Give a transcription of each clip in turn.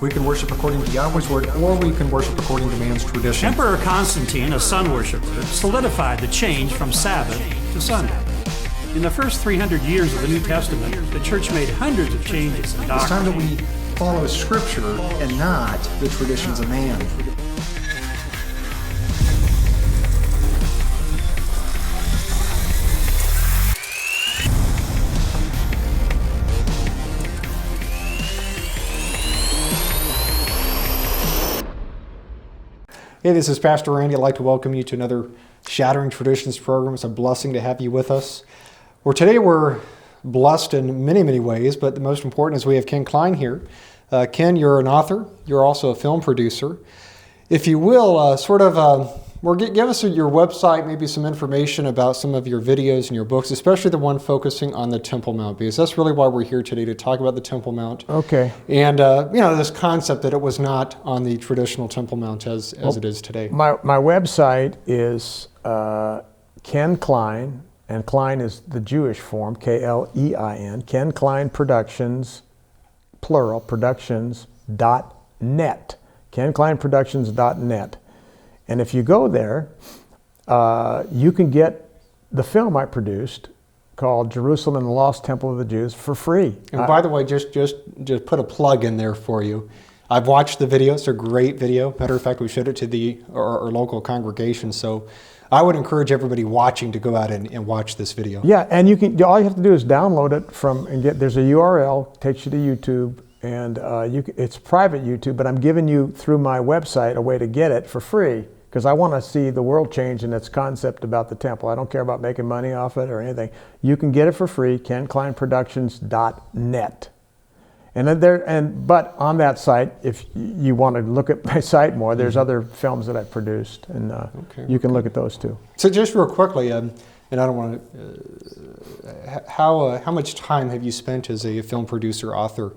We can worship according to Yahweh's word, or we can worship according to man's tradition. Emperor Constantine, a sun worshiper, solidified the change from Sabbath to Sunday. In the first 300 years of the New Testament, the church made hundreds of changes in It's time doctrine. that we follow Scripture and not the traditions of man. Hey, this is Pastor Randy. I'd like to welcome you to another Shattering Traditions program. It's a blessing to have you with us. Today we're blessed in many, many ways, but the most important is we have Ken Klein here. Ken, you're an author. You're also a film producer. If you will, give us your website, maybe some information about some of your videos and your books, especially the one focusing on the Temple Mount, because that's really why we're here today, to talk about the Temple Mount. Okay. And, this concept that it was not on the traditional Temple Mount as it is today. My website is Ken Klein, and Klein is the Jewish form, K-L-E-I-N, Ken Klein Productions, plural, productions.net, KenKleinProductions.net. And if you go there, you can get the film I produced called Jerusalem and the Lost Temple of the Jews for free. And by the way, just put a plug in there for you. I've watched the video. It's a great video. Matter of fact, we showed it to our local congregation. So I would encourage everybody watching to go out and watch this video. Yeah, and all you have to do is download it there's a URL, takes you to YouTube, and it's private YouTube, but I'm giving you through my website a way to get it for free, because I want to see the world change in its concept about the temple. I don't care about making money off it or anything. You can get it for free, KenKleinProductions.net. But on that site, if you want to look at my site more, there's other films that I've produced, and you can look at those too. So just real quickly, and I don't want to, how much time have you spent as a film producer, author?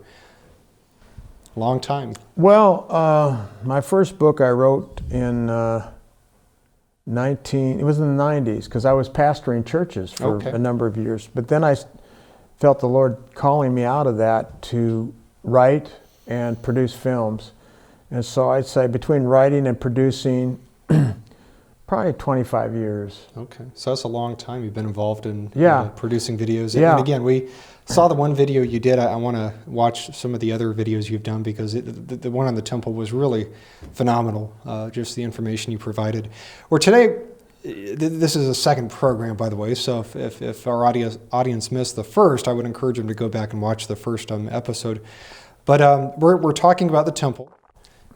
Long time. Well, my first book I wrote in it was in the 90s, because I was pastoring churches for a number of years. But then I felt the Lord calling me out of that to write and produce films. And so I'd say between writing and producing, probably 25 years. Okay, so that's a long time you've been involved in producing videos. Yeah. And again, we saw the one video you did. I want to watch some of the other videos you've done, because the one on the temple was really phenomenal, just the information you provided. Today, this is a second program, by the way, so if our audience missed the first, I would encourage them to go back and watch the first episode. But we're talking about the temple.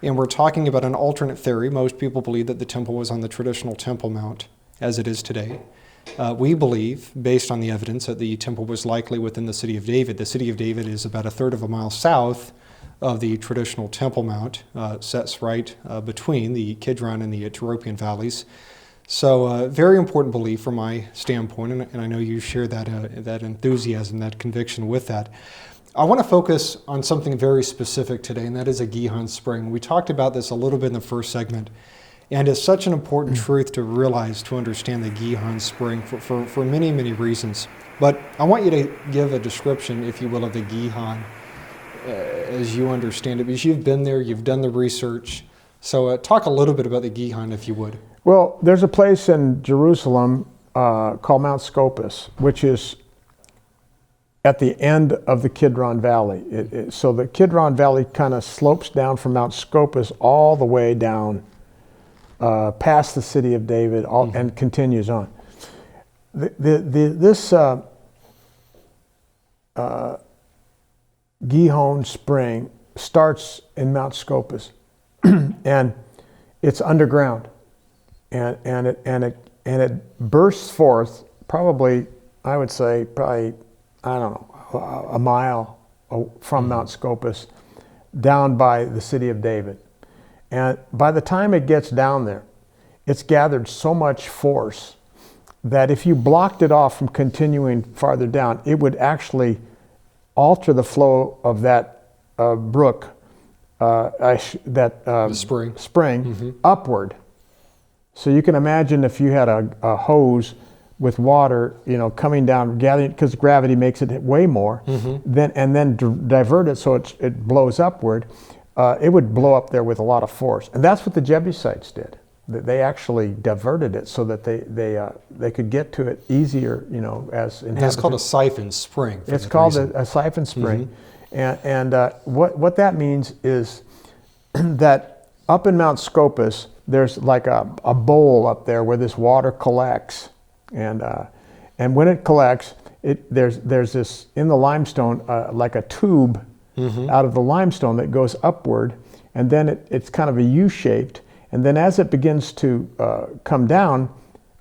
And we're talking about an alternate theory. Most people believe that the temple was on the traditional Temple Mount, as it is today. We believe, based on the evidence, that the temple was likely within the city of David. The city of David is about a third of a mile south of the traditional Temple Mount, sits right between the Kidron and the Ethiopian valleys. So very important belief from my standpoint, and I know you share that enthusiasm, that conviction with that. I want to focus on something very specific today, and that is a Gihon spring. We talked about this a little bit in the first segment, and it's such an important truth to realize, to understand the Gihon spring for many, many reasons. But I want you to give a description, if you will, of the Gihon as you understand it, because you've been there, you've done the research. So talk a little bit about the Gihon, if you would. Well, there's a place in Jerusalem called Mount Scopus, which is at the end of the Kidron Valley. So the Kidron Valley kind of slopes down from Mount Scopus all the way down past the city of David and continues on. This Gihon spring starts in Mount Scopus, and it's underground, and it bursts forth probably, I would say, I don't know, a mile from Mount Scopus, down by the city of David. And by the time it gets down there, it's gathered so much force that if you blocked it off from continuing farther down, it would actually alter the flow of that brook, the spring upward. So you can imagine if you had a hose with water, coming down, gathering, because gravity makes it way more, then divert it so it blows upward. it would blow up there with a lot of force. And that's what the Jebusites did. They actually diverted it so that they could get to it easier, you know, as And it's called a siphon spring. for It's that called reason. a siphon spring. And what that means is that up in Mount Scopus, there's like a bowl up there where this water collects. And when it collects, there's this, in the limestone, like a tube out of the limestone that goes upward, and then it's kind of a U-shaped. And then as it begins to come down,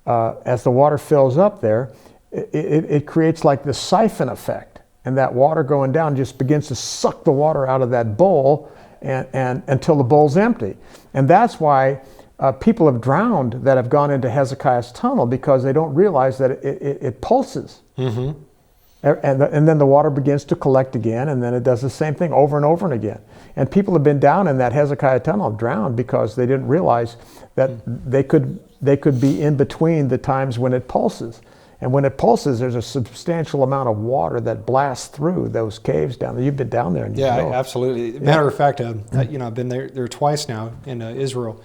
as the water fills up there, it creates like this siphon effect. And that water going down just begins to suck the water out of that bowl and until the bowl's empty. And that's why people have drowned that have gone into Hezekiah's tunnel, because they don't realize that it pulses. And then the water begins to collect again, and then it does the same thing over and over and again. And people have been down in that Hezekiah tunnel drowned because they didn't realize that they could be in between the times when it pulses. And when it pulses, there's a substantial amount of water that blasts through those caves down there. You've been down there, and you Yeah, know. absolutely. Matter of fact, you know, I've been there twice now in Israel.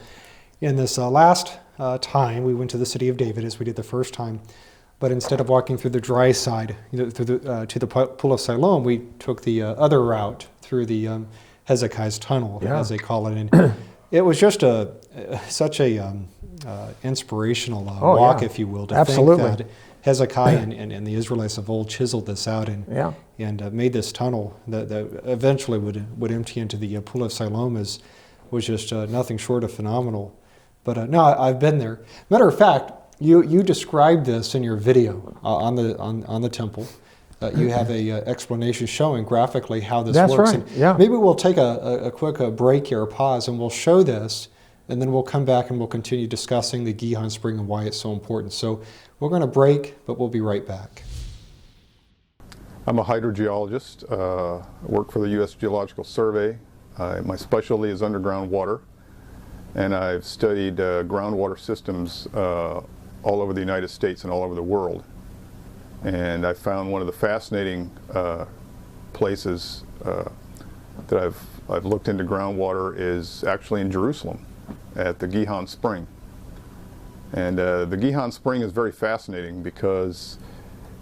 In this last time, we went to the city of David as we did the first time, but instead of walking through the dry side, you know, to the pool of Siloam, we took the other route through the Hezekiah's tunnel, as they call it, and it was just such a inspirational walk, yeah. if you will, to Absolutely. think that Hezekiah and the Israelites of old chiseled this out and made this tunnel that eventually would empty into the pool of Siloam was just nothing short of phenomenal. But no, I've been there. Matter of fact, you described this in your video on the temple. You have a explanation showing graphically how this That's works. right, And yeah. maybe we'll take a quick break here, a pause, and we'll show this, and then we'll come back and we'll continue discussing the Gihon Spring and why it's so important. So we're going to break, but we'll be right back. I'm a hydrogeologist. I work for the U.S. Geological Survey. My specialty is underground water, and I've studied groundwater systems all over the United States and all over the world. And I found one of the fascinating places that I've looked into groundwater is actually in Jerusalem at the Gihon Spring. And the Gihon Spring is very fascinating because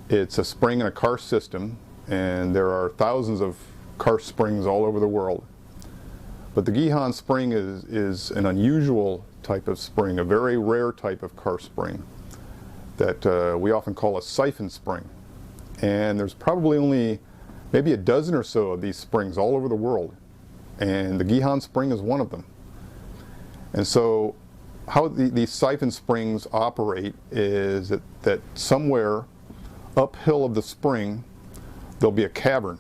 it's a spring in a karst system, and there are thousands of karst springs all over the world. But the Gihon Spring is an unusual type of spring, a very rare type of karst spring that we often call a siphon spring. And there's probably only maybe a dozen or so of these springs all over the world. And the Gihon Spring is one of them. And so how these siphon springs operate is that somewhere uphill of the spring there'll be a cavern.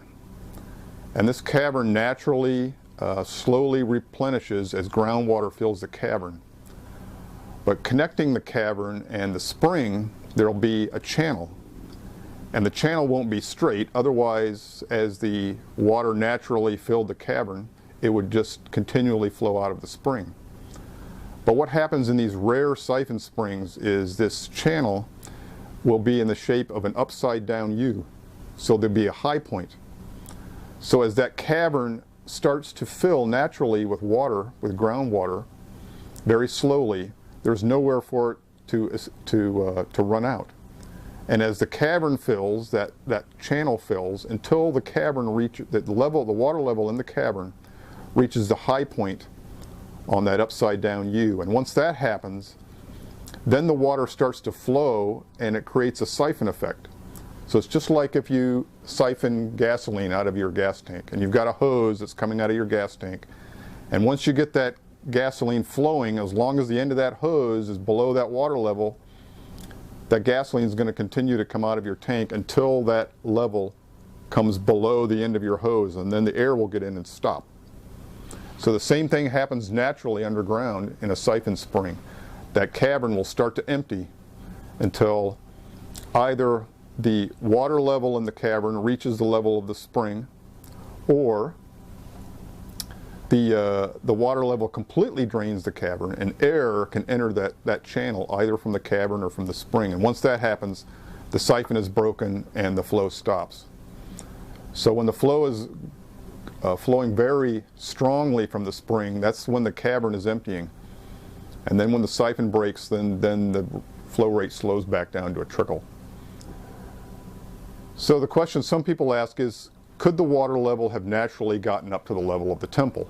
And this cavern naturally slowly replenishes as groundwater fills the cavern. But connecting the cavern and the spring, there'll be a channel. And the channel won't be straight, otherwise, as the water naturally filled the cavern, it would just continually flow out of the spring. But what happens in these rare siphon springs is this channel will be in the shape of an upside down U. So there'll be a high point. So as that cavern starts to fill naturally with water, with groundwater, very slowly, there's nowhere for it to run out. And as the cavern fills, that channel fills until the cavern reaches the water level in the cavern reaches the high point on that upside down U. And once that happens, then the water starts to flow and it creates a siphon effect. So it's just like if you siphon gasoline out of your gas tank and you've got a hose that's coming out of your gas tank. And once you get that gasoline flowing, as long as the end of that hose is below that water level, that gasoline is going to continue to come out of your tank until that level comes below the end of your hose, and then the air will get in and stop. So the same thing happens naturally underground in a siphon spring. That cavern will start to empty until either the water level in the cavern reaches the level of the spring, or the water level completely drains the cavern and air can enter that channel either from the cavern or from the spring. And once that happens, the siphon is broken and the flow stops. So when the flow is flowing very strongly from the spring, that's when the cavern is emptying. And then when the siphon breaks, then the flow rate slows back down to a trickle. So the question some people ask is, could the water level have naturally gotten up to the level of the temple?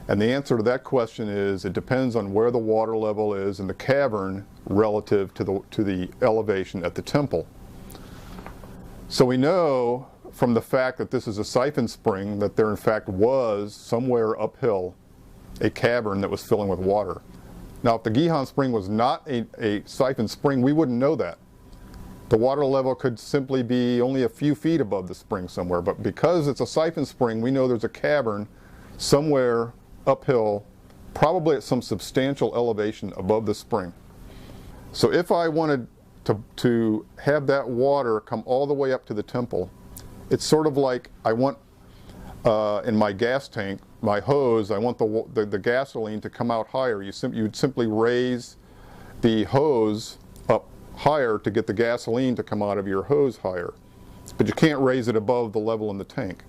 And the answer to that question is, it depends on where the water level is in the cavern relative to the elevation at the temple. So we know from the fact that this is a siphon spring that there in fact was somewhere uphill a cavern that was filling with water. Now if the Gihon spring was not a siphon spring, we wouldn't know that. The water level could simply be only a few feet above the spring somewhere, but because it's a siphon spring, we know there's a cavern somewhere uphill, probably at some substantial elevation above the spring. So if I wanted to have that water come all the way up to the temple, it's sort of like I want in my gas tank, my hose, I want the gasoline to come out higher. You'd simply raise the hose up higher to get the gasoline to come out of your hose higher. But you can't raise it above the level in the tank.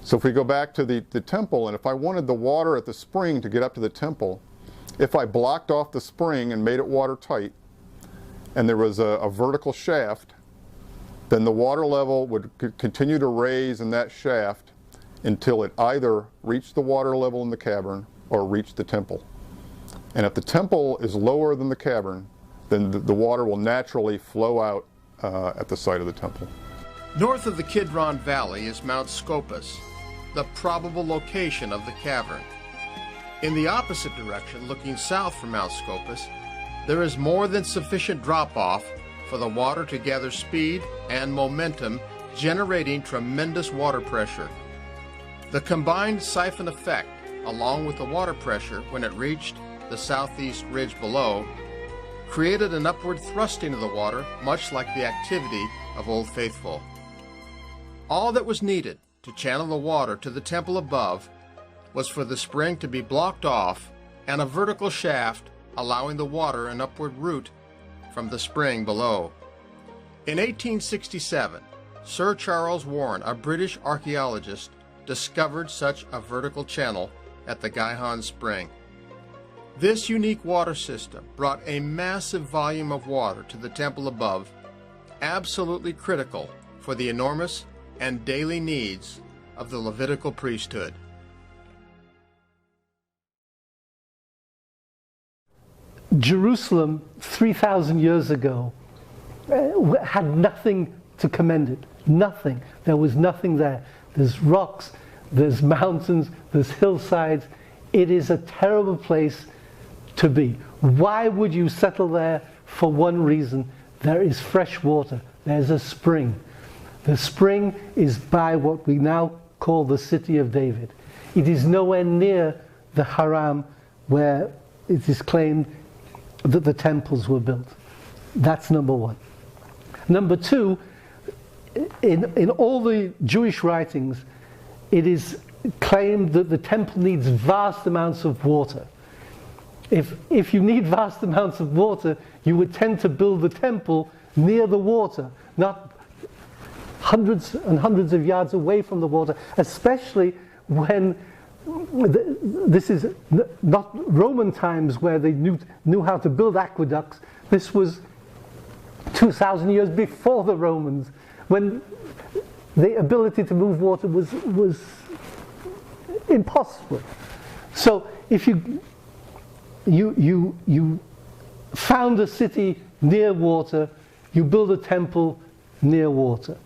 So if we go back to the temple, and if I wanted the water at the spring to get up to the temple, if I blocked off the spring and made it watertight, and there was a vertical shaft, then the water level would continue to raise in that shaft until it either reached the water level in the cavern or reached the temple. And if the temple is lower than the cavern, then the water will naturally flow out at the site of the temple. North of the Kidron Valley is Mount Scopus, the probable location of the cavern. In the opposite direction, looking south from Mount Scopus, there is more than sufficient drop-off for the water to gather speed and momentum, generating tremendous water pressure. The combined siphon effect, along with the water pressure when it reached the southeast ridge below, created an upward thrusting of the water, much like the activity of Old Faithful. All that was needed to channel the water to the temple above was for the spring to be blocked off and a vertical shaft allowing the water an upward route from the spring below. In 1867, Sir Charles Warren, a British archaeologist, discovered such a vertical channel at the Gihon Spring. This unique water system brought a massive volume of water to the temple above, absolutely critical for the enormous and daily needs of the Levitical priesthood. Jerusalem 3,000 years ago had nothing to commend it. Nothing. There was nothing there. There's rocks, there's mountains, there's hillsides. It is a terrible place to be. Why would you settle there? For one reason: there is fresh water. There's a spring. The spring is by what we now call the City of David. It is nowhere near the Haram where it is claimed that the temples were built. That's number one. Number two, in all the Jewish writings, it is claimed that the temple needs vast amounts of water. If you need vast amounts of water, you would tend to build the temple near the water, not hundreds and hundreds of yards away from the water, especially when this is not Roman times where they knew how to build aqueducts. This was 2,000 years before the Romans, when the ability to move water was impossible. So if you found a city near water, you build a temple near water.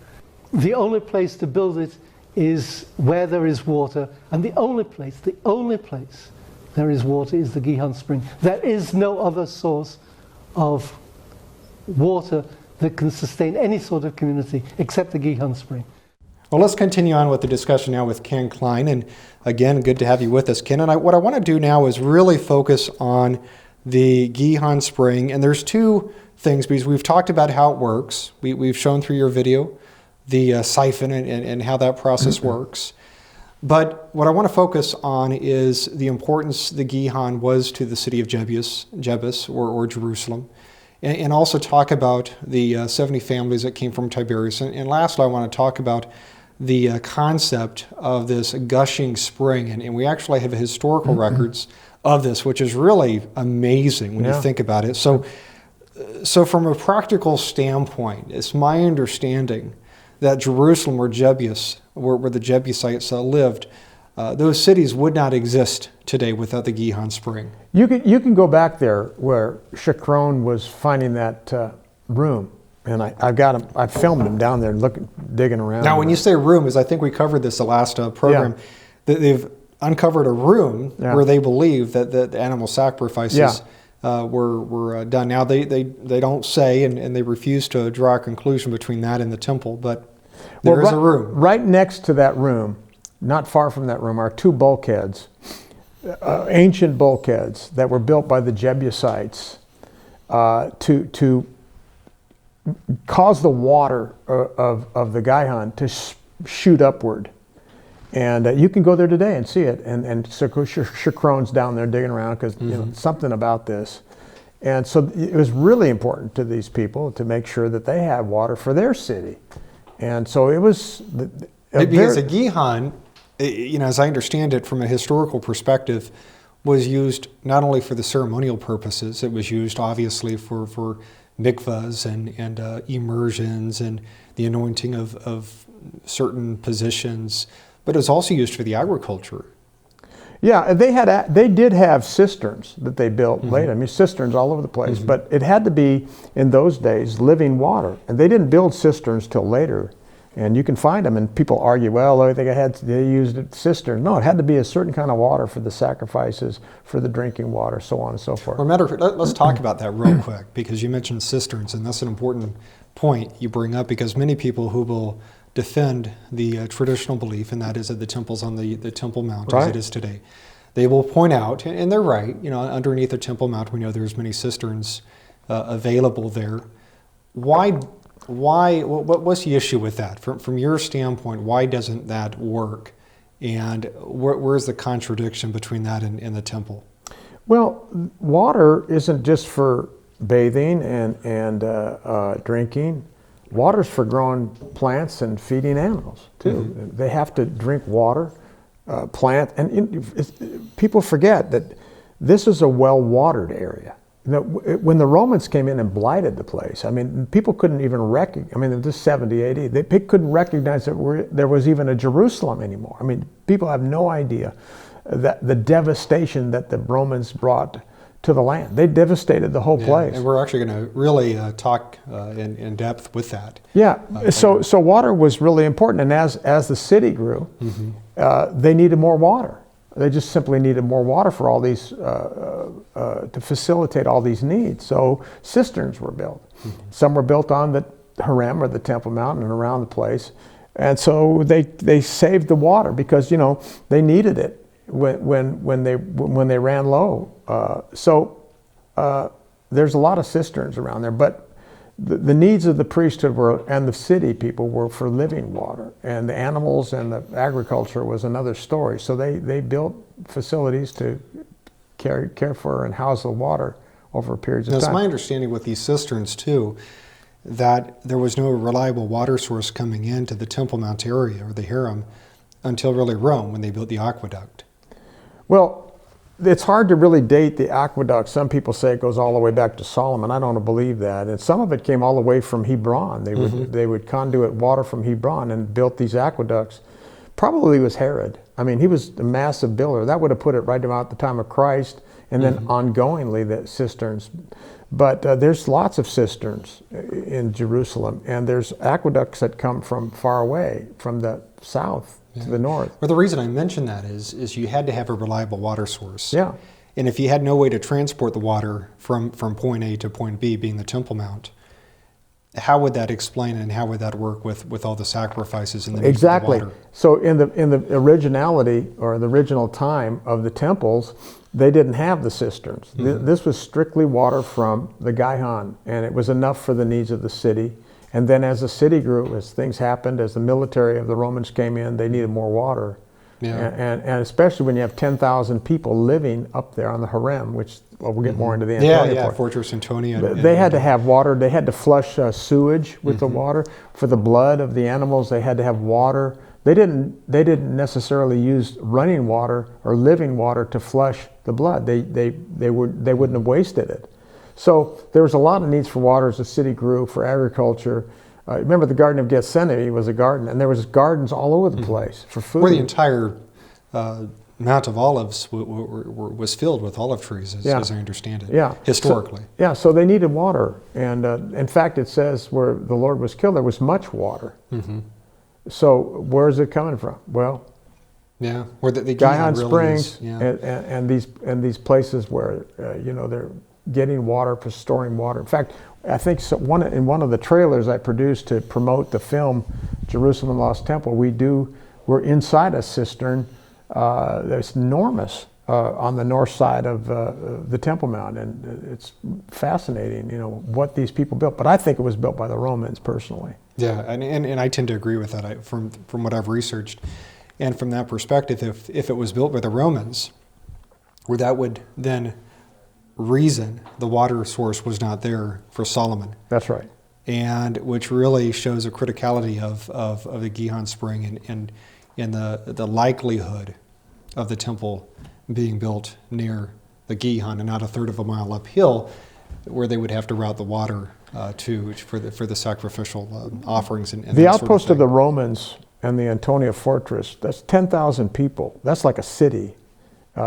The only place to build it is where there is water, and the only place there is water is the Gihon Spring. There is no other source of water that can sustain any sort of community except the Gihon Spring. Well, let's continue on with the discussion now with Ken Klein. And again, good to have you with us, Ken. And what I want to do now is really focus on the Gihon Spring. And there's two things, because we've talked about how it works. We've shown through your video the siphon and how that process works. But what I want to focus on is the importance the Gihon was to the city of Jebus or Jerusalem. And also talk about the 70 families that came from Tiberias. And lastly, I want to talk about the concept of this gushing spring, and we actually have historical records of this, which is really amazing when you Yeah. think about it. So from a practical standpoint, it's my understanding that Jerusalem, where where the Jebusites lived, those cities would not exist today without the Gihon Spring. You can go back there where Shakron was finding that room, and I filmed him down there digging around. Now, when you say room, as I think we covered this the last program, that they've uncovered a room where they believe that the animal sacrifices were done. Now, they don't say, and they refuse to draw a conclusion between that and the temple, but there is a room. Right next to that room, not far from that room, are two bulkheads, ancient bulkheads that were built by the Jebusites to cause the water of the Gihon to shoot upward. And you can go there today and see it. And Shakron's down there digging around because something about this. And so it was really important to these people to make sure that they had water for their city. And so it was... Because the Gihon, as I understand it from a historical perspective, was used not only for the ceremonial purposes, it was used obviously for mikvahs and immersions and the anointing of certain positions, but it was also used for the agriculture. Yeah, they did have cisterns that they built later. I mean, cisterns all over the place, but it had to be, in those days, living water. And they didn't build cisterns till later. And you can find them, and people argue, well, I think they used a cistern. No, it had to be a certain kind of water for the sacrifices, for the drinking water, so on and so forth. Let's talk about that real quick, because you mentioned cisterns, and that's an important point you bring up, because many people who will defend the traditional belief, and that is that the temple's on the Temple Mount as it is today, they will point out, and they're right, underneath the Temple Mount, we know there's many cisterns available there. What's the issue with that? From your standpoint, why doesn't that work? And where's the contradiction between that and the temple? Well, water isn't just for bathing and drinking. Water's for growing plants and feeding animals, too. They have to drink water, plant. And people forget that this is a well-watered area. When the Romans came in and blighted the place, I mean, people couldn't even recognize, this 70, 80, they couldn't recognize that there was even a Jerusalem anymore. I mean, people have no idea that the devastation that the Romans brought to the land. They devastated the whole place. And we're actually going to really talk in depth with that. Yeah, so water was really important, and as the city grew, they needed more water. They just simply needed more water for all these, to facilitate all these needs. So cisterns were built. Some were built on the Harem or the Temple Mount and around the place. And so they saved the water because, they needed it when they ran low. So there's a lot of cisterns around there, but the needs of the priesthood and the city people were for living water, and the animals and the agriculture was another story. So they built facilities to care for and house the water over periods of time. It's my understanding with these cisterns too, that there was no reliable water source coming into the Temple Mount area or the Harem until really Rome, when they built the aqueduct. Well, it's hard to really date the aqueduct. Some people say it goes all the way back to Solomon. I don't believe that. And some of it came all the way from Hebron. They would conduit water from Hebron and built these aqueducts. Probably it was Herod. I mean, he was a massive builder. That would have put it right about the time of Christ, and then ongoingly the cisterns. But there's lots of cisterns in Jerusalem, and there's aqueducts that come from far away, from the south to the north. Well, the reason I mention that is you had to have a reliable water source. Yeah. And if you had no way to transport the water from point A to point B, being the Temple Mount, how would that explain and how would that work with all the sacrifices and the needs of the water? So in the originality or the original time of the temples, they didn't have the cisterns. This was strictly water from the Gihon, and it was enough for the needs of the city. And then as the city grew, as things happened, as the military of the Romans came in, they needed more water. Yeah. And especially when you have 10,000 people living up there on the Harem, which we'll get more into the Antonia part. Fortress Antonia. They had to have water. They had to flush sewage with the water. For the blood of the animals, they had to have water They didn't necessarily use running water or living water to flush the blood. They wouldn't have wasted it. So there was a lot of needs for water as the city grew, for agriculture. Remember, the Garden of Gethsemane was a garden, and there was gardens all over the place for food. Where the entire Mount of Olives was filled with olive trees, as I understand it, historically. So they needed water. And in fact, it says where the Lord was killed, there was much water. So where is it coming from? Well, where the Gihon really Springs is, and these places where they're getting water for storing water. In fact, I think in one of the trailers I produced to promote the film Jerusalem Lost Temple, we're inside a cistern that's enormous on the north side of the Temple Mount, and it's fascinating, what these people built. But I think it was built by the Romans personally. Yeah, and I tend to agree with that from what I've researched. And from that perspective, if it was built by the Romans, where that would then reason the water source was not there for Solomon. That's right. And which really shows a criticality of the Gihon Spring and the likelihood of the temple being built near the Gihon and not a third of a mile uphill, where they would have to route the water for the sacrificial offerings. And the outpost of the Romans and the Antonia Fortress, that's 10,000 people. That's like a city.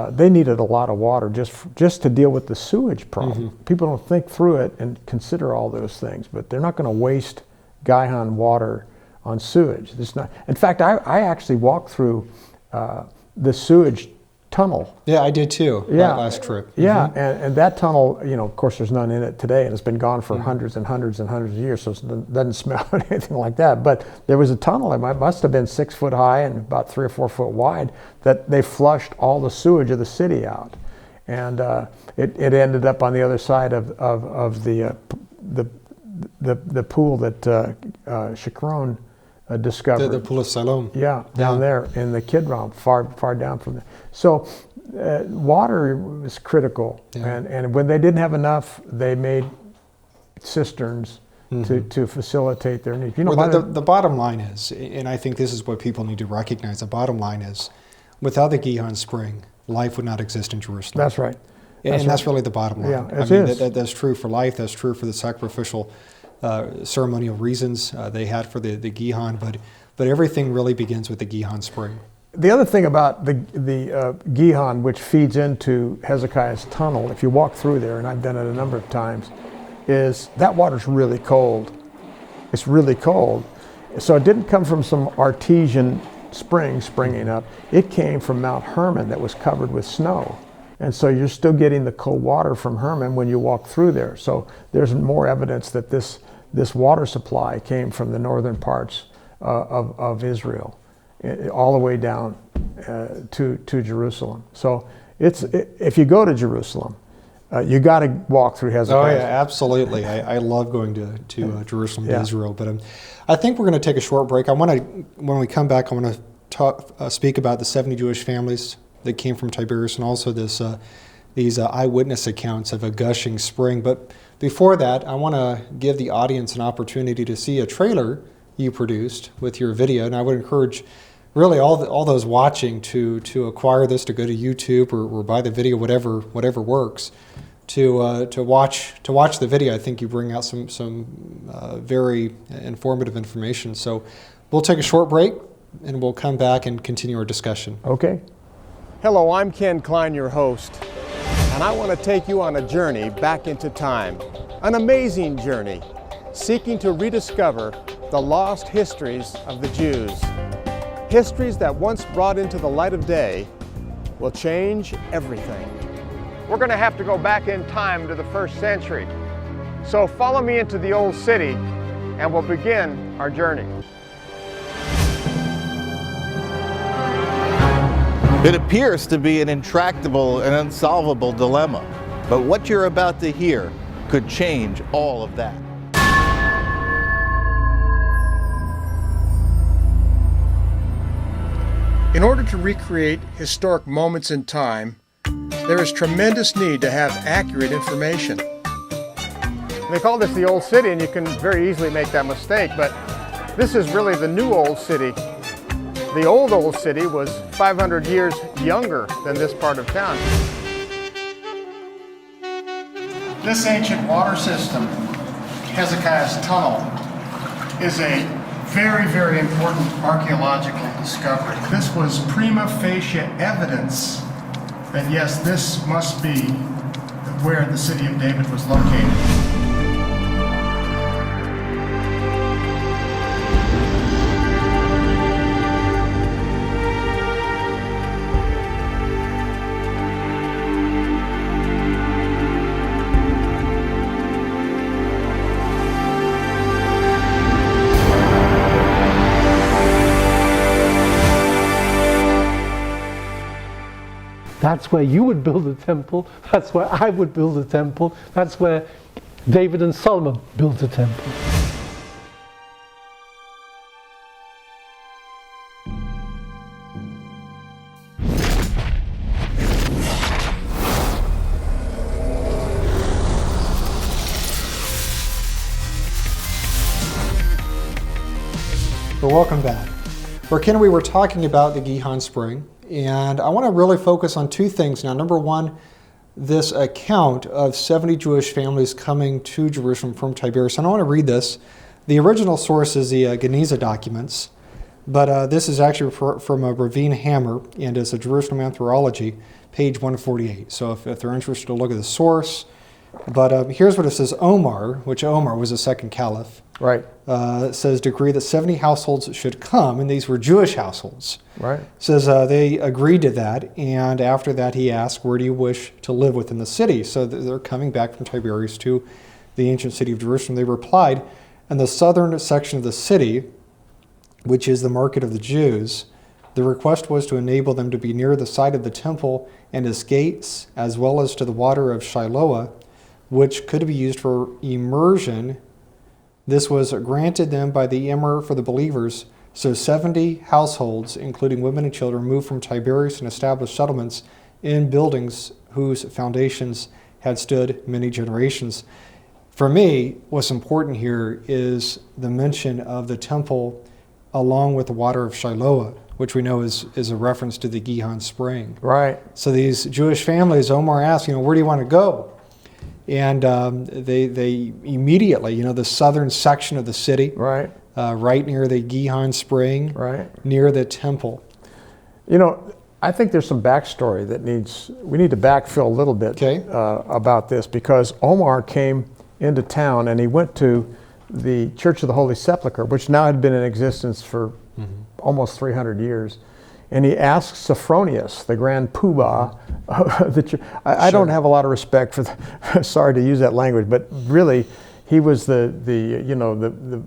They needed a lot of water just to deal with the sewage problem. People don't think through it and consider all those things, but they're not going to waste Gihon water on sewage. In fact, I actually walked through the sewage tunnel. Yeah, I did too. Last trip. Yeah, and that tunnel, of course, there's none in it today, and it's been gone for hundreds and hundreds and hundreds of years, so it doesn't smell or anything like that. But there was a tunnel. It must have been 6 foot high and about 3 or 4 foot wide, that they flushed all the sewage of the city out, and it ended up on the other side of the pool that Shikron discovered. The Pool of Siloam. Yeah, down there in the Kidron, far down from there. So water was critical, and when they didn't have enough, they made cisterns to facilitate their needs. The bottom line is, and I think this is what people need to recognize, the bottom line is, without the Gihon Spring, life would not exist in Jerusalem. That's right. That's really the bottom line. Yeah, that's true for life, that's true for the sacrificial ceremonial reasons they had for the Gihon, but everything really begins with the Gihon Spring. The other thing about the Gihon, which feeds into Hezekiah's tunnel, if you walk through there, and I've done it a number of times, is that water's really cold. It's really cold. So it didn't come from some artesian spring springing up. It came from Mount Hermon that was covered with snow. And so you're still getting the cold water from Hermon when you walk through there. So there's more evidence that this water supply came from the northern parts of Israel, all the way down to Jerusalem. So if you go to Jerusalem, you got to walk through Hezekiah. Oh yeah, absolutely. I love going to Jerusalem, to Israel. But I think we're going to take a short break. When we come back, I want to speak about the 70 Jewish families that came from Tiberias, and also these eyewitness accounts of a gushing spring. But before that, I want to give the audience an opportunity to see a trailer you produced with your video, and I would encourage really all those watching to acquire this, to go to YouTube or buy the video, whatever works, to watch the video. I think you bring out some very informative information. So we'll take a short break, and we'll come back and continue our discussion. Okay. Hello, I'm Ken Klein, your host, and I want to take you on a journey back into time, an amazing journey, seeking to rediscover the lost histories of the Jews. Histories that once brought into the light of day will change everything. We're going to have to go back in time to the 1st century. So follow me into the old city and we'll begin our journey. It appears to be an intractable and unsolvable dilemma, but what you're about to hear could change all of that. In order to recreate historic moments in time, there is tremendous need to have accurate information. They call this the Old City, and you can very easily make that mistake, but this is really the new Old City. The old city was 500 years younger than this part of town. This ancient water system, Hezekiah's Tunnel, is a very, very important archaeological discovery. This was prima facie evidence that yes, this must be where the city of David was located. That's where you would build a temple. That's where I would build a temple. That's where David and Solomon built a temple. Well, welcome back. Ken, we were talking about the Gihon Spring, and I want to really focus on two things now. Number one, this account of 70 Jewish families coming to Jerusalem from Tiberias. And I want to read this. The original source is the Geniza documents, but this is actually from a Ravine Hammer, and it's a Jerusalem Anthropology, page 148. So if they're interested to look at the source. But here's what it says. Omar, which Omar was the second caliph, Right. Says decree that 70 households should come, and these were Jewish households. Right. Says they agreed to that, and after that he asked, where do you wish to live within the city? So they're coming back from Tiberias to the ancient city of Jerusalem. They replied, in the southern section of the city, which is the market of the Jews, the request was to enable them to be near the site of the temple and its gates, as well as to the water of Shiloah, which could be used for immersion. This was granted them by the Emir for the believers. So 70 households, including women and children, moved from Tiberias and established settlements in buildings whose foundations had stood many generations. For me, what's important here is the mention of the temple along with the water of Shiloah, which we know is a reference to the Gihon Spring. Right. So these Jewish families, Omar asked, where do you want to go? And they immediately, the southern section of the city, Right. Right near the Gihon Spring, Right. near the temple. I think there's some backstory that we need to backfill a little bit Okay. About this, because Omar came into town and he went to the Church of the Holy Sepulchre, which now had been in existence for almost 300 years. And he asked Sophronius, the grand poobah of the church. I don't have a lot of respect for sorry to use that language, but really he was the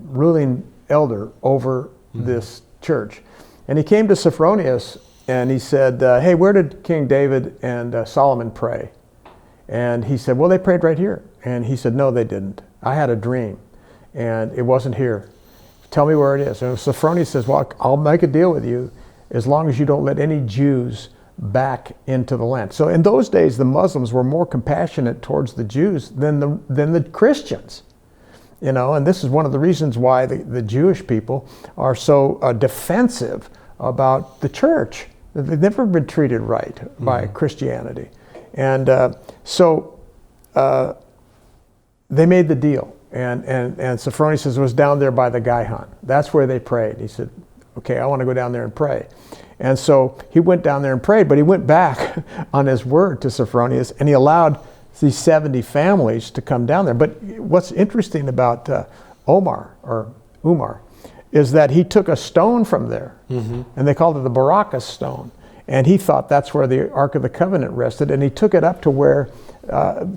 ruling elder over this church. And he came to Sophronius and he said, hey, where did King David and Solomon pray? And he said, well, they prayed right here. And he said, no, they didn't. I had a dream and it wasn't here. Tell me where it is. And Sophronius says, well, I'll make a deal with you as long as you don't let any Jews back into the land. So in those days, the Muslims were more compassionate towards the Jews than the Christians. And this is one of the reasons why the Jewish people are so defensive about the church. They've never been treated right by Christianity. And so they made the deal. And Sophronius says it was down there by the Gihon. That's where they prayed. He said, okay, I want to go down there and pray. And so he went down there and prayed, but he went back on his word to Sophronius, and he allowed these 70 families to come down there. But what's interesting about Umar, is that he took a stone from there, and they called it the Baraka stone. And he thought that's where the Ark of the Covenant rested, and he took it up to where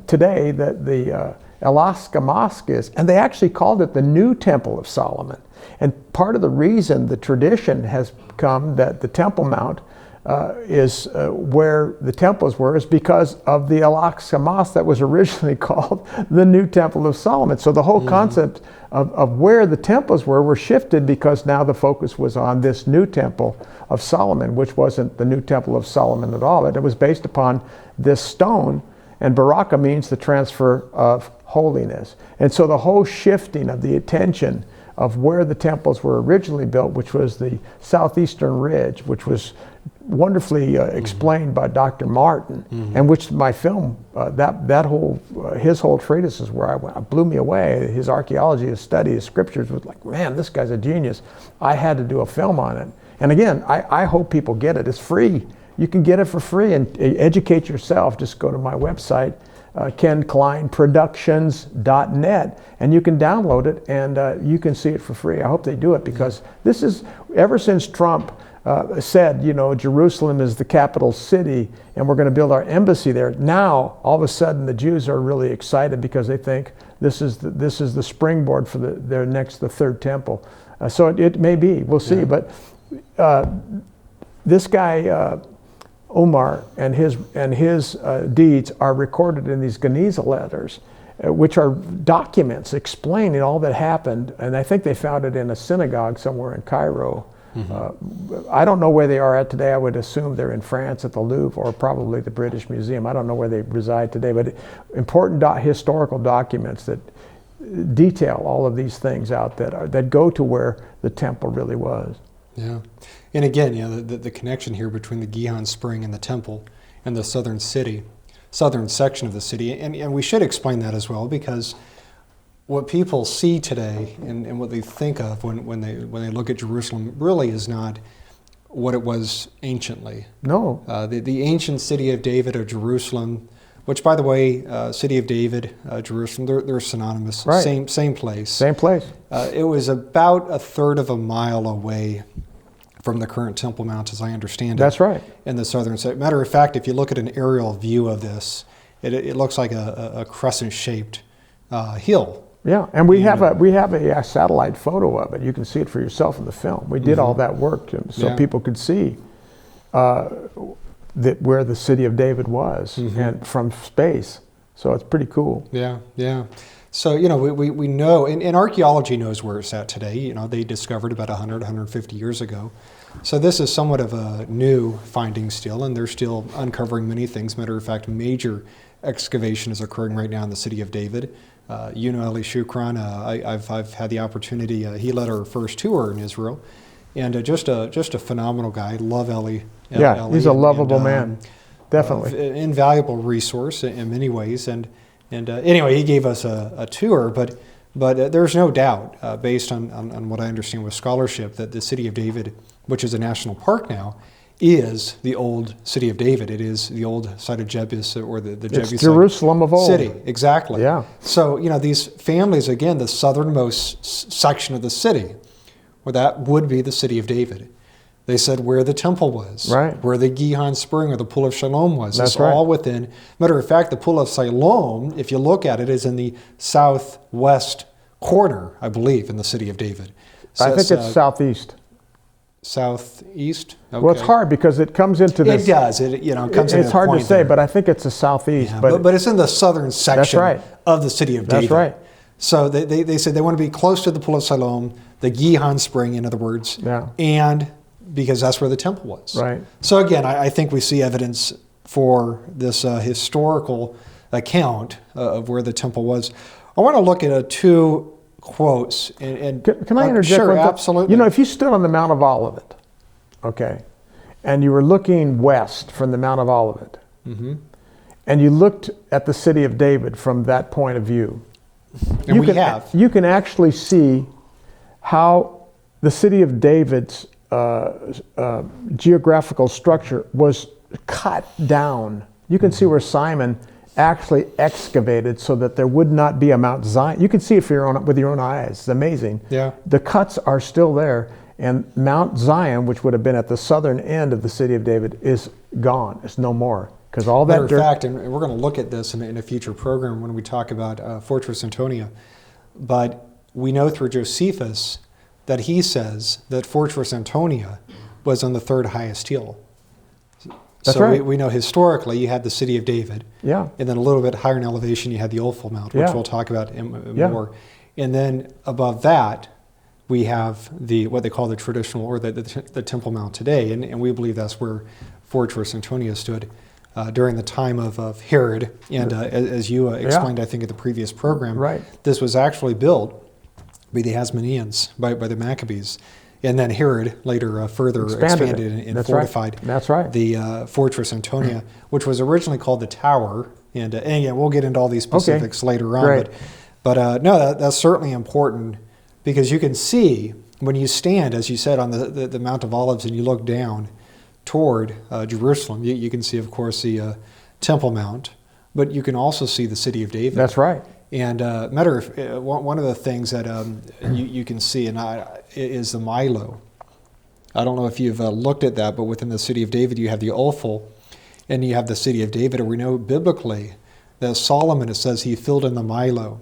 today the Al-Aqsa Mosque is. And they actually called it the New Temple of Solomon. And part of the reason the tradition has come that the Temple Mount is where the temples were is because of the Al-Aqsa Mosque that was originally called the New Temple of Solomon. So the whole concept of where the temples were shifted because now the focus was on this new Temple of Solomon, which wasn't the New Temple of Solomon at all. It was based upon this stone, and Baraka means the transfer of holiness. And so the whole shifting of the attention of where the temples were originally built, which was the southeastern ridge, which was wonderfully explained by Dr. Martin, and which my film, that whole, his whole treatise is where blew me away. His archaeology, his study, his scriptures was like, man, this guy's a genius. I had to do a film on it. And again, I hope people get it. It's free. You can get it for free and educate yourself. Just go to my website, KenKleinProductions.net, and you can download it and you can see it for free. I hope they do it, because this is, ever since Trump said, you know, Jerusalem is the capital city and we're going to build our embassy there. Now, all of a sudden, the Jews are really excited because they think this is the springboard for the third temple. So it may be, we'll see. But this guy, Omar, and his deeds are recorded in these Geniza letters, which are documents explaining all that happened. And I think they found it in a synagogue somewhere in Cairo. I don't know where they are at today. I would assume they're in France at the Louvre or probably the British Museum. I don't know where they reside today, but important historical documents that detail all of these things out that go to where the temple really was. Yeah, and again, you know, the connection here between the Gihon Spring and the temple and the southern section of the city, and we should explain that as well, because what people see today and what they think of when they look at Jerusalem really is not what it was anciently. No. The ancient city of David, or Jerusalem, which, by the way, city of David, Jerusalem, they're synonymous. Right. Same place. Same place. It was about a third of a mile away from the current Temple Mount, as I understand it. That's right. In the southern side. Matter of fact, if you look at an aerial view of this, it looks like a crescent-shaped hill. Yeah, and we have a satellite photo of it. You can see it for yourself in the film. We did all that work so people could see where the city of David was, and from space. So it's pretty cool. Yeah, yeah. So, you know, we know, and archaeology knows where it's at today. You know, they discovered about 100, 150 years ago. So this is somewhat of a new finding still, and they're still uncovering many things. Matter of fact, major excavation is occurring right now in the city of David. You know Eli Shukran. I've had the opportunity. He led our first tour in Israel, and just a phenomenal guy. Love Eli. Yeah, he's a lovable man. Definitely. Invaluable resource in many ways. And anyway, he gave us a tour, but there's no doubt, based on what I understand with scholarship, that the city of David, which is a national park now, is the old city of David. It is the old site of Jebus, or the Jebusite it's Jerusalem of old. City. Exactly. Yeah. So, you know, these families, again, the southernmost section of the city, well, that would be the city of David. They said where the temple was, right, where the Gihon Spring or the Pool of Siloam was. That's it's right. all within. Matter of fact, the Pool of Siloam, if you look at it, is in the southwest corner, I believe, in the city of David. So I think it's southeast. Southeast? Okay. Well, it's hard because it comes into this. It does. It comes into It's hard to say, there. but I think it's the southeast. Yeah, but it's in the southern section right. of the city of David. That's right. So they said they want to be close to the Pool of Siloam, the Gihon Spring, in other words, and because that's where the temple was. Right. So again, I think we see evidence for this historical account of where the temple was. I want to look at two quotes. And can I interject? Sure, one thing? absolutely. You know, if you stood on the Mount of Olivet, okay, and you were looking west from the Mount of Olivet, and you looked at the city of David from that point of view, and you can actually see how the city of David's geographical structure was cut down. You can see where Simon actually excavated so that there would not be a Mount Zion. You can see it with your own eyes. It's amazing. Yeah. The cuts are still there, and Mount Zion, which would have been at the southern end of the city of David, is gone. It's no more. Because all that Matter of fact, and we're going to look at this in a future program when we talk about Fortress Antonia, but we know through Josephus that he says that Fortress Antonia was on the third highest hill. That's so right. we know historically you had the city of David. Yeah. And then a little bit higher in elevation you had the Ophel Mount, which we'll talk about more. And then above that we have what they call the traditional, or the Temple Mount today. And we believe that's where Fortress Antonia stood during the time of Herod. And as you explained, I think, in the previous program, right. This was actually built by the Hasmoneans, by the Maccabees. And then Herod later further Expanded expanded it. and That's fortified right. That's right. the fortress Antonia, which was originally called the Tower. And again, we'll get into all these specifics later on. Great. But no, that's certainly important, because you can see when you stand, as you said, on the Mount of Olives and you look down toward Jerusalem, you can see, of course, the Temple Mount, but you can also see the city of David. That's right. And one of the things that you can see is the Milo. I don't know if you've looked at that, but within the city of David, you have the Ophel, and you have the city of David. And we know biblically that Solomon, it says, he filled in the Milo.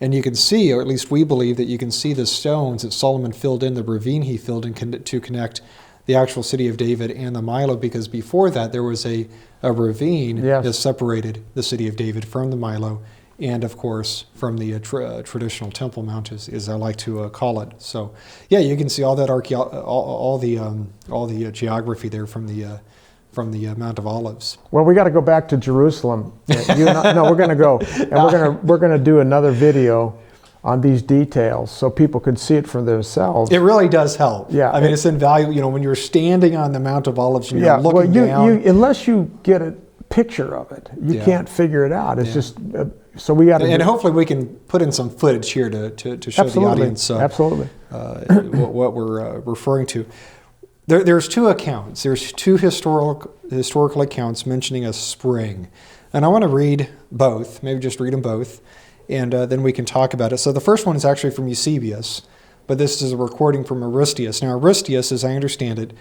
And you can see, or at least we believe, that you can see the stones that Solomon filled in, the ravine he filled in to connect the actual city of David and the Milo, because before that there was a ravine that separated the city of David from the Milo, and of course from the traditional Temple Mount, as I like to call it. So, yeah, you can see all that all the geography there from the Mount of Olives. Well, we got to go back to Jerusalem. No, we're going to go, and we're going to do another video on these details so people can see it for themselves. It really does help. Yeah, I mean, it's invaluable. When you're standing on the Mount of Olives, and you're looking down. Unless you get a picture of it, you can't figure it out. It's just so we got to. And hopefully we can put in some footage here to show the audience what we're referring to. There's two accounts. There's two historical accounts mentioning a spring, and I want to read both. Maybe just read them both, and then we can talk about it. So the first one is actually from Eusebius, but this is a recording from Aristeas. Now Aristeas, as I understand it,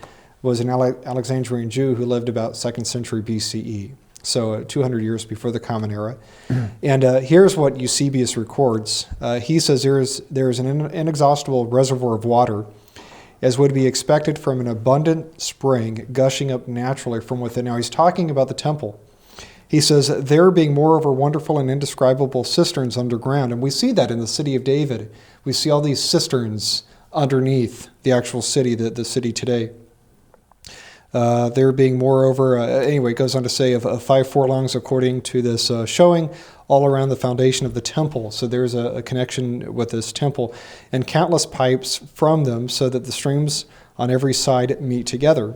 was an Alexandrian Jew who lived about 2nd century BCE, so 200 years before the Common Era. And here's what Eusebius records. He says there is an inexhaustible reservoir of water, as would be expected from an abundant spring gushing up naturally from within. Now he's talking about the temple. He says, there being moreover wonderful and indescribable cisterns underground. And we see that in the city of David. We see all these cisterns underneath the actual city, the city today. There being moreover, anyway, it goes on to say, of 5 furlongs according to this showing, all around the foundation of the temple. So there's a connection with this temple, and countless pipes from them, so that the streams on every side meet together.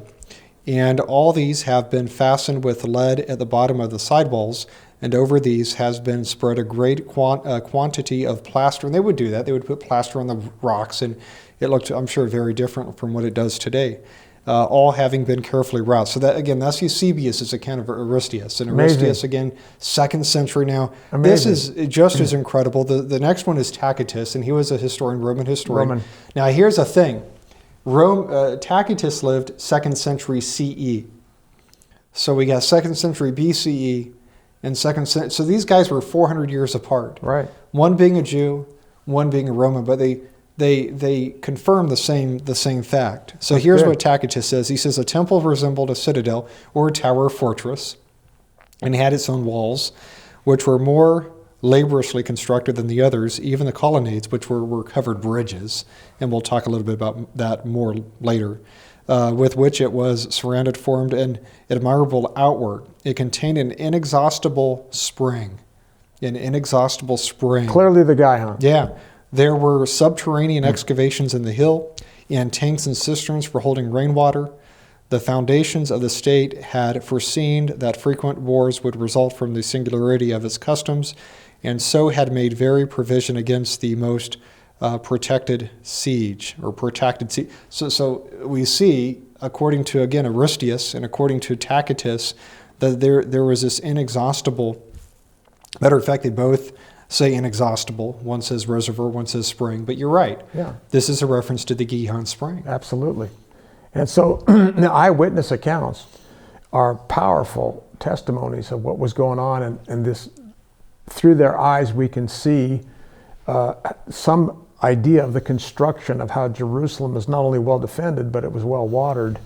And all these have been fastened with lead at the bottom of the sidewalls, and over these has been spread a great quantity of plaster. And they would do that. They would put plaster on the rocks, and it looked, I'm sure, very different from what it does today. All having been carefully wrought. So that, again, that's Eusebius' account of Aristeas. And Aristeas, again, 2nd century now. Amazing. This is just as incredible. The next one is Tacitus, and he was a historian, Roman historian. Now, here's the thing. Tacitus lived 2nd century CE. So we got 2nd century BCE and 2nd century. So these guys were 400 years apart. Right. One being a Jew, one being a Roman, but they confirm the same fact. So here's what Tacitus says. He says, a temple resembled a citadel or a tower or fortress, and had its own walls, which were more laboriously constructed than the others, even the colonnades, which were covered bridges, and we'll talk a little bit about that more later, with which it was surrounded, formed an admirable outwork. It contained an inexhaustible spring. Clearly the guy, huh? Yeah. There were subterranean excavations in the hill, and tanks and cisterns for holding rainwater. The foundations of the state had foreseen that frequent wars would result from the singularity of its customs, and so had made very provision against the most protected siege. So we see, according to, again, Aristeas and according to Tacitus, that there was this inexhaustible, matter of fact, they both say inexhaustible. One says reservoir, one says spring, but you're right. Yeah. This is a reference to the Gihon Spring. Absolutely. And so the eyewitness accounts are powerful testimonies of what was going on, and this, through their eyes we can see some idea of the construction of how Jerusalem is not only well defended, but it was well watered,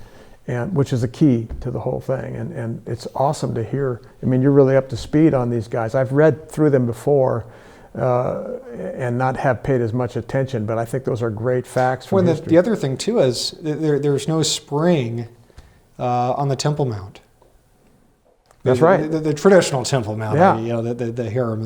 and which is the key to the whole thing. And it's awesome to hear. I mean, you're really up to speed on these guys. I've read through them before and not have paid as much attention, but I think those are great facts from history. The other thing too is there's no spring on the Temple Mount. That's right. The traditional Temple Mount, yeah. The harem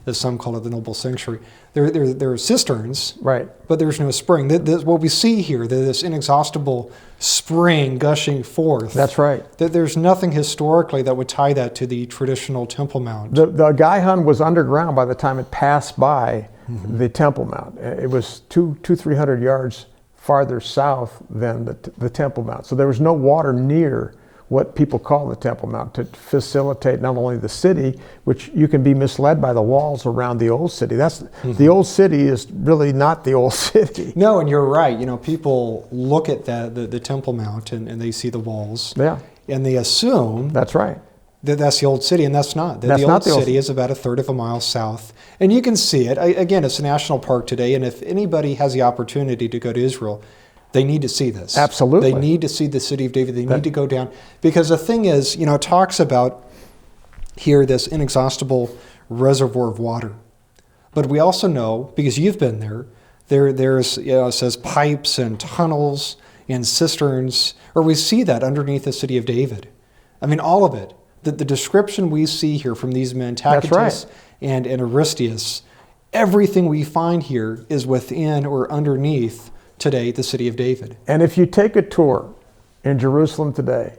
as some call it, the noble sanctuary. There are cisterns, Right. but there's no spring. What we see here, this inexhaustible spring gushing forth. That's right. There's nothing historically that would tie that to the traditional Temple Mount. The Gihon was underground by the time it passed by the Temple Mount. It was 300 yards farther south than the Temple Mount. So there was no water near what people call the Temple Mount to facilitate not only the city, which you can be misled by the walls around the old city. The old city is really not the old city. No, and you're right. People look at the Temple Mount and they see the walls. Yeah. And they assume That's right. that's the old city, and that's not. That's the not old the old city is about a third of a mile south. And you can see it. Again, it's a national park today, and if anybody has the opportunity to go to Israel, they need to see this. Absolutely. They need to see the city of David. They need to go down. Because the thing is, it talks about here this inexhaustible reservoir of water. But we also know, because you've been there's, it says pipes and tunnels and cisterns, or we see that underneath the city of David. I mean, all of it. The description we see here from these men, Tacitus right. and Aristeas, everything we find here is within or underneath today the city of David. And if you take a tour in Jerusalem today,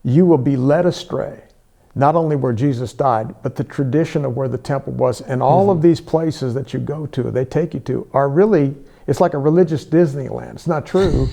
you will be led astray, not only where Jesus died, but the tradition of where the temple was. And all of these places that you go to, they take you to, are really, it's like a religious Disneyland. It's not true.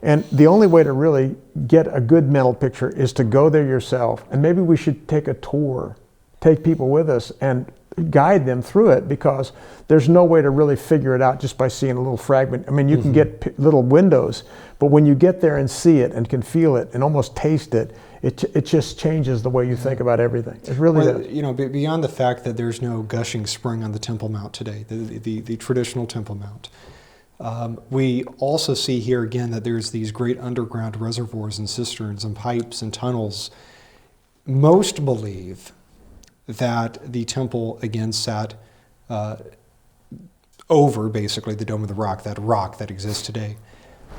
And the only way to really get a good mental picture is to go there yourself. And maybe we should take a tour, take people with us and guide them through it, because there's no way to really figure it out just by seeing a little fragment. I mean, you can get little windows, but when you get there and see it and can feel it and almost taste it, it just changes the way you think about everything. It really does. Beyond the fact that there's no gushing spring on the Temple Mount today, the traditional Temple Mount, we also see here again that there's these great underground reservoirs and cisterns and pipes and tunnels. Most believe that the temple again sat over basically the Dome of the Rock, that rock that exists today.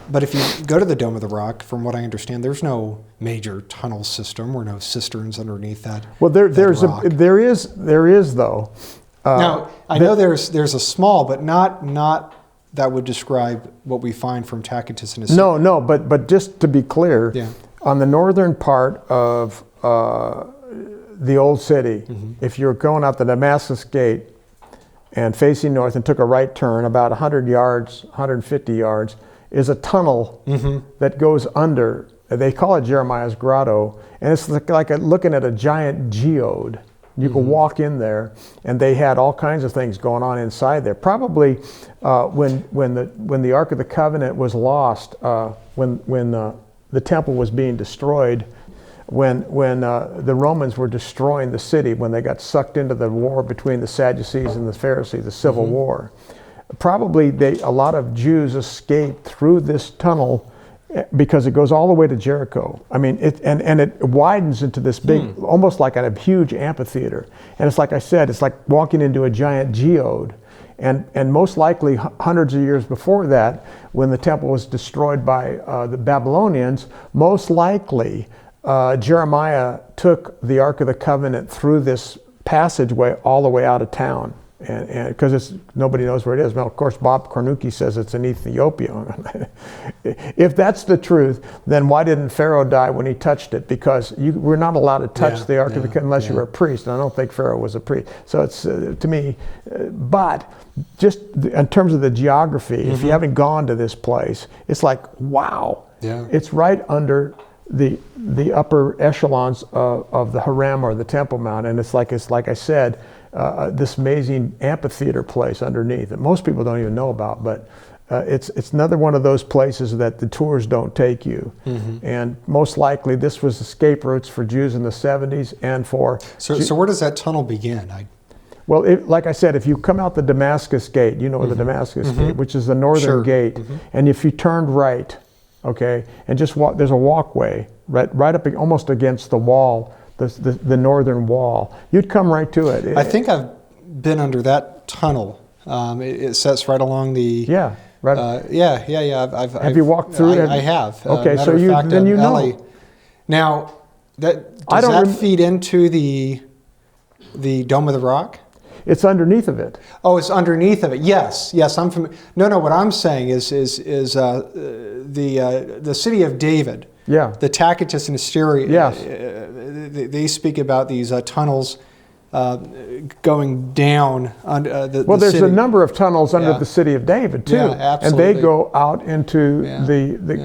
But if you go to the Dome of the Rock, from what I understand, there's no major tunnel system or no cisterns underneath that. Well, there is though. Now I know there's a small, but not that would describe what we find from Tacitus and his. No, but just to be clear, on the northern part of the old city, if you're going out the Damascus Gate and facing north and took a right turn about 100 yards, 150 yards, is a tunnel that goes under. They call it Jeremiah's Grotto, and it's like looking at a giant geode. You can walk in there, and they had all kinds of things going on inside there. Probably when the Ark of the Covenant was lost, when the temple was being destroyed, when the Romans were destroying the city, when they got sucked into the war between the Sadducees and the Pharisees, the Civil War. Probably a lot of Jews escaped through this tunnel because it goes all the way to Jericho. I mean, it widens into this big, almost like a huge amphitheater. And it's like I said, it's like walking into a giant geode. And most likely hundreds of years before that, when the temple was destroyed by the Babylonians, most likely Jeremiah took the Ark of the Covenant through this passageway all the way out of town. And because nobody knows where it is. Well, of course, Bob Cornucci says it's in Ethiopia. If that's the truth, then why didn't Pharaoh die when he touched it? Because we're not allowed to touch the Ark of the Covenant unless you were a priest. And I don't think Pharaoh was a priest. So it's, to me, but just in terms of the geography, if you haven't gone to this place, it's like, wow. Yeah. It's right under the upper echelons of the Harem or the Temple Mount. And it's like I said, this amazing amphitheater place underneath that most people don't even know about, but it's another one of those places that the tours don't take you. And most likely this was escape routes for Jews in the 70s and for... So where does that tunnel begin? Well, like I said, if you come out the Damascus Gate, you know the Damascus Gate, which is the northern gate, and if you turned right, okay, and just walk, there's a walkway right up almost against the wall, the northern wall. You'd come right to it. I think I've been under that tunnel. It sets right along the. Yeah. Right. Have you walked through it? I have. Okay, so you know. Now, does that feed into the Dome of the Rock? It's underneath of it. Oh, it's underneath of it. Yes, I'm familiar. No. What I'm saying is the city of David. Yeah. The Tacitus and Hysteria. Yes. They speak about these tunnels going down under the Well, there's city. a number of tunnels under Yeah. the city of David too, Yeah, and absolutely. they go out into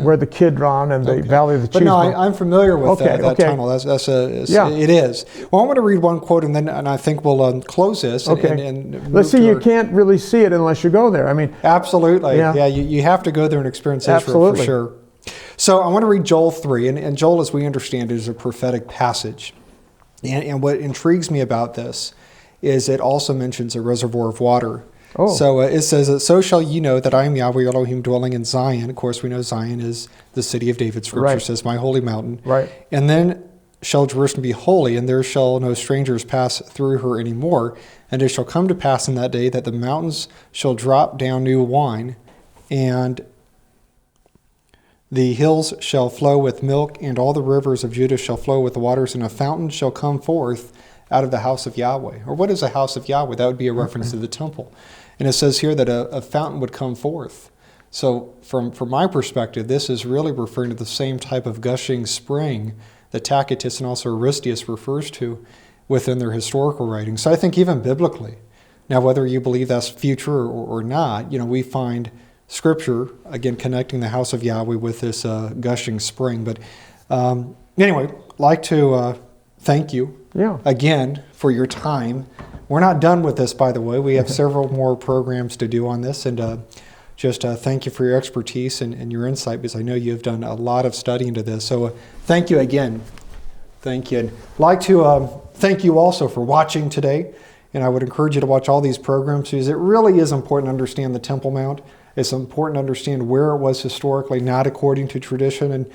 where the Kidron and the Valley of the But no, Cheeseman. I'm familiar with that Okay. tunnel. Yeah. It is. Well, I want to read one quote, and I think we'll close this. Okay. And move Let's see. to You our- can't really see it unless you go there. I mean, Absolutely. Yeah. Yeah, you have to go there and experience Israel Absolutely. for sure. So I want to read Joel 3, and Joel, as we understand it, is a prophetic passage. And what intrigues me about this is it also mentions a reservoir of water. Oh. So it says, "So shall you know that I am Yahweh Elohim dwelling in Zion." Of course, we know Zion is the city of David. Scripture Right. says, "My holy mountain." Right. And then shall Jerusalem be holy, and there shall no strangers pass through her any more. And it shall come to pass in that day that the mountains shall drop down new wine, and the hills shall flow with milk, and all the rivers of Judah shall flow with waters, and a fountain shall come forth out of the house of Yahweh. Or what is a house of Yahweh? That would be a reference to the temple. And it says here that a fountain would come forth. So from my perspective, this is really referring to the same type of gushing spring that Tacitus and also Aristeas refers to within their historical writings. So I think even biblically, now whether you believe that's future or not, we find Scripture, again, connecting the house of Yahweh with this gushing spring. But anyway, like to thank you again for your time. We're not done with this, by the way. We have several more programs to do on this, and just thank you for your expertise and your insight, because I know you've done a lot of study into this. So thank you again. Thank you. And I'd like to thank you also for watching today, and I would encourage you to watch all these programs, because it really is important to understand the Temple Mount. It's important to understand where it was historically, not according to tradition. And,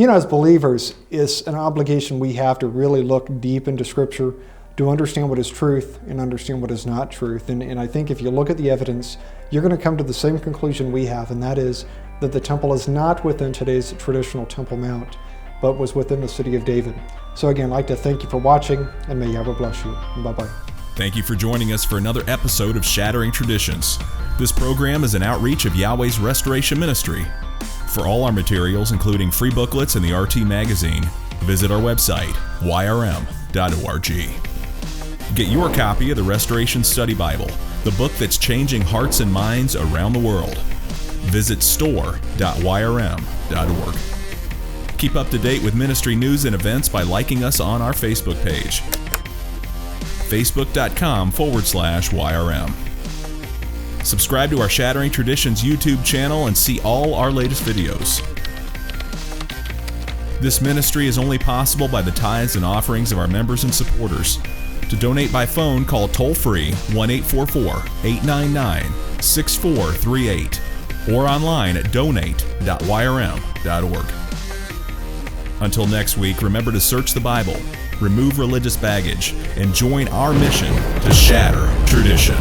as believers, it's an obligation we have to really look deep into Scripture to understand what is truth and understand what is not truth. And I think if you look at the evidence, you're going to come to the same conclusion we have, and that is that the temple is not within today's traditional Temple Mount, but was within the city of David. So again, I'd like to thank you for watching, and may Yahweh bless you. Bye-bye. Thank you for joining us for another episode of Shattering Traditions. This program is an outreach of Yahweh's Restoration Ministry. For all our materials, including free booklets and the RT Magazine, visit our website, yrm.org. Get your copy of the Restoration Study Bible, the book that's changing hearts and minds around the world. Visit store.yrm.org. Keep up to date with ministry news and events by liking us on our Facebook page, facebook.com/YRM. Subscribe to our Shattering Traditions YouTube channel and see all our latest videos. This ministry is only possible by the tithes and offerings of our members and supporters. To donate by phone, call toll-free 1-844-899-6438 or online at donate.yrm.org. Until next week, remember to search the Bible, remove religious baggage, and join our mission to shatter tradition.